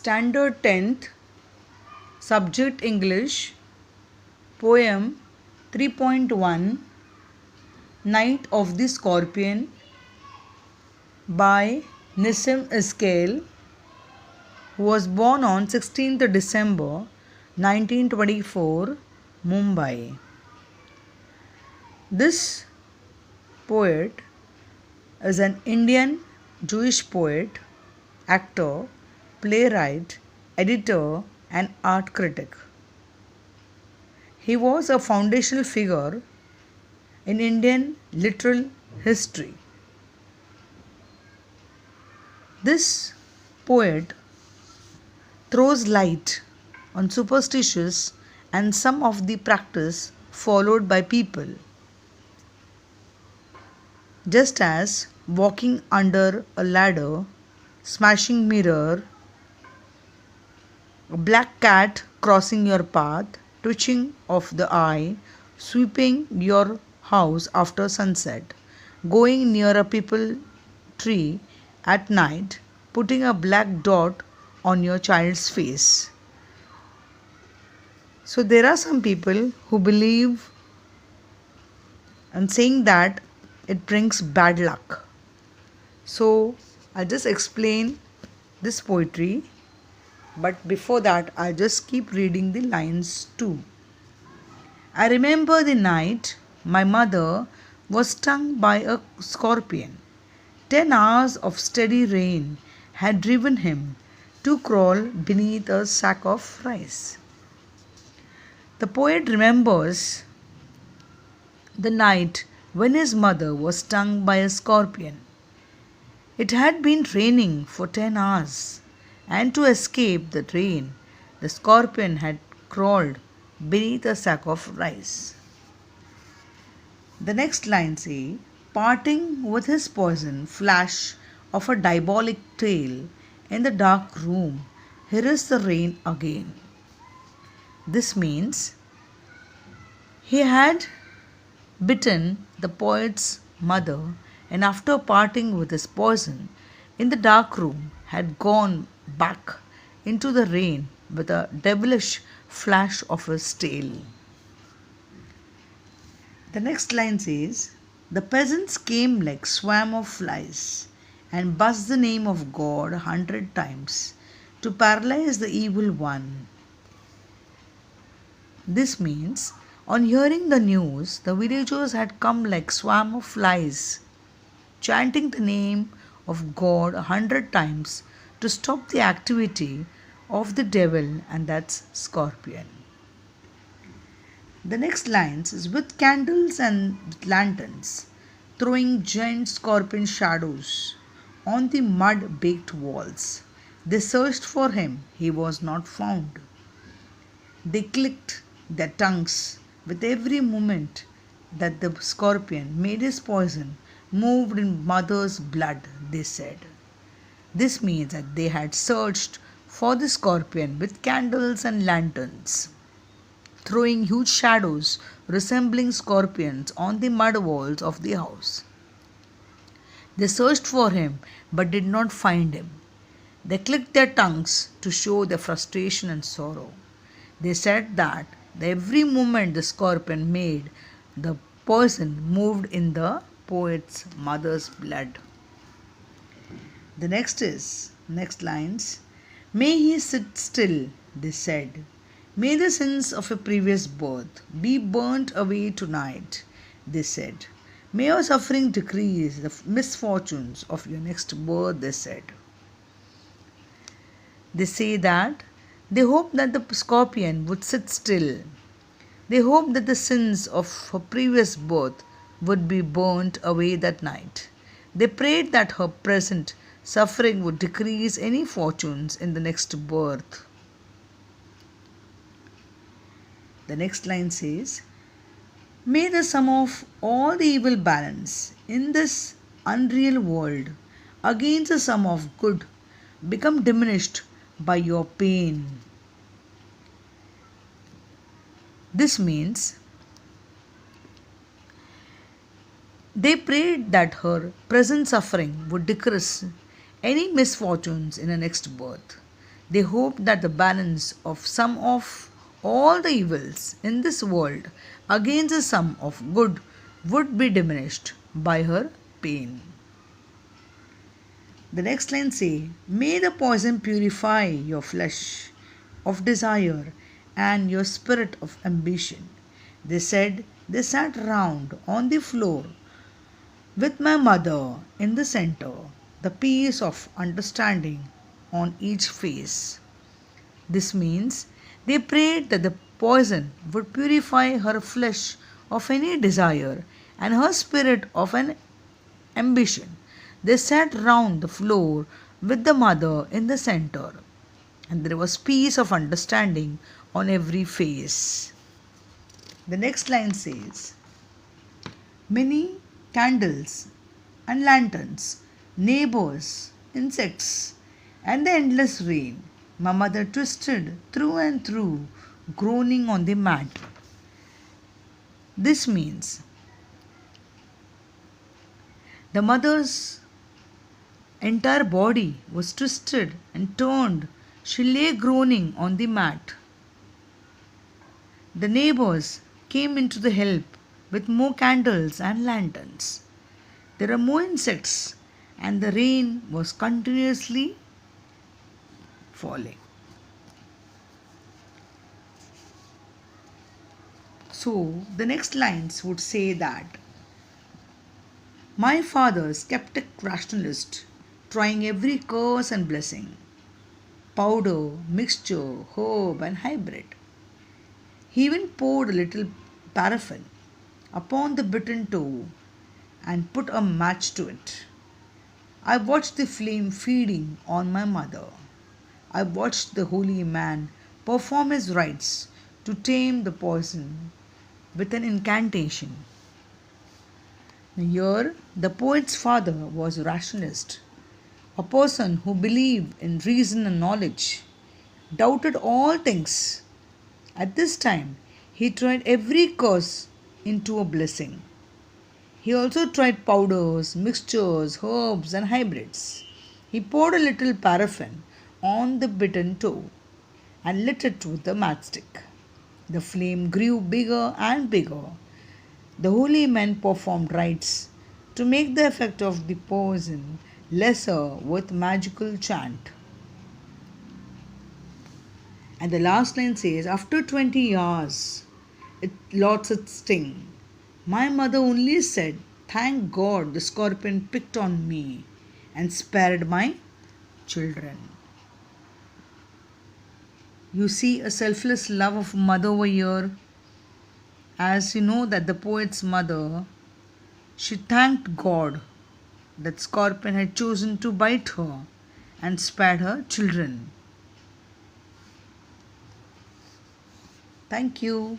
Standard 10th, Subject English, Poem 3.1, Night of the Scorpion by Nissim Ismail, who was born on 16th December 1924, Mumbai. This poet is an Indian Jewish poet, actor, playwright, editor, and art critic. He was a foundational figure in Indian literary history. This poet throws light on superstitions and some of the practice followed by people, just as walking under a ladder, smashing mirror, a black cat crossing your path, twitching of the eye, sweeping your house after sunset, going near a peepal tree at night, putting a black dot on your child's face. So there are some people who believe and saying that it brings bad luck. So I'll just explain this poetry, but before that I'll just keep reading the lines too. I remember the night my mother was stung by a scorpion. 10 hours of steady rain had driven him to crawl beneath a sack of rice. The poet remembers the night when his mother was stung by a scorpion. It had been raining for 10 hours, and to escape the rain, the scorpion had crawled beneath a sack of rice. The next line says, parting with his poison flash of a diabolic tale in the dark room, here is the rain again. This means he had bitten the poet's mother, and after parting with his poison in the dark room had gone back into the rain with a devilish flash of his tail. The next line says, the peasants came like swarm of flies and buzzed the name of God 100 times to paralyze the evil one. This means on hearing the news, the villagers had come like swarm of flies, chanting the name of God 100 times to stop the activity of the devil, and that's scorpion. The next lines is with candles and with lanterns, throwing giant scorpion shadows on the mud baked walls. They searched for him, he was not found. They clicked their tongues with every movement that the scorpion made his poison moved in mother's blood, they said. This means that they had searched for the scorpion with candles and lanterns, throwing huge shadows resembling scorpions on the mud walls of the house. They searched for him but did not find him. They clicked their tongues to show their frustration and sorrow. They said that every movement the scorpion made, the poison moved in the poet's mother's blood. The next lines. May he sit still, they said. May the sins of a previous birth be burnt away tonight, they said. May your suffering decrease the misfortunes of your next birth, they said. They say that they hope that the scorpion would sit still. They hope that the sins of her previous birth would be burnt away that night. They prayed that her present suffering would decrease any fortunes in the next birth. The next line says, may the sum of all the evil balance in this unreal world against the sum of good become diminished by your pain. This means they prayed that her present suffering would decrease any misfortunes in the next birth. They hoped that the balance of sum of all the evils in this world against the sum of good would be diminished by her pain. The next line say, may the poison purify your flesh of desire and your spirit of ambition. They said they sat round on the floor with my mother in the center, the peace of understanding on each face. This means they prayed that the poison would purify her flesh of any desire and her spirit of an ambition. They sat round the floor with the mother in the center, and there was peace of understanding on every face. The next line says, many candles and lanterns, neighbors, insects, and the endless rain. My mother twisted through and through, groaning on the mat. This means the mother's entire body was twisted and turned. She lay groaning on the mat. The neighbors came into the help with more candles and lanterns. There were more insects, and the rain was continuously falling. So, the next lines would say that my father, skeptic rationalist, trying every curse and blessing, powder, mixture, herb, and hybrid. He even poured a little paraffin upon the bitten toe and put a match to it. I watched the flame feeding on my mother. I watched the holy man perform his rites to tame the poison with an incantation. Here, the poet's father was a rationalist, a person who believed in reason and knowledge, doubted all things. At this time, he tried every curse into a blessing. He also tried powders, mixtures, herbs, and hybrids. He poured a little paraffin on the bitten toe and lit it with a matchstick. The flame grew bigger and bigger. The holy men performed rites to make the effect of the poison lesser with magical chant. And the last line says, after 20 hours, it lost its sting. My mother only said, thank God the scorpion picked on me and spared my children. You see a selfless love of mother over here. As you know that the poet's mother, she thanked God that scorpion had chosen to bite her and spared her children. Thank you.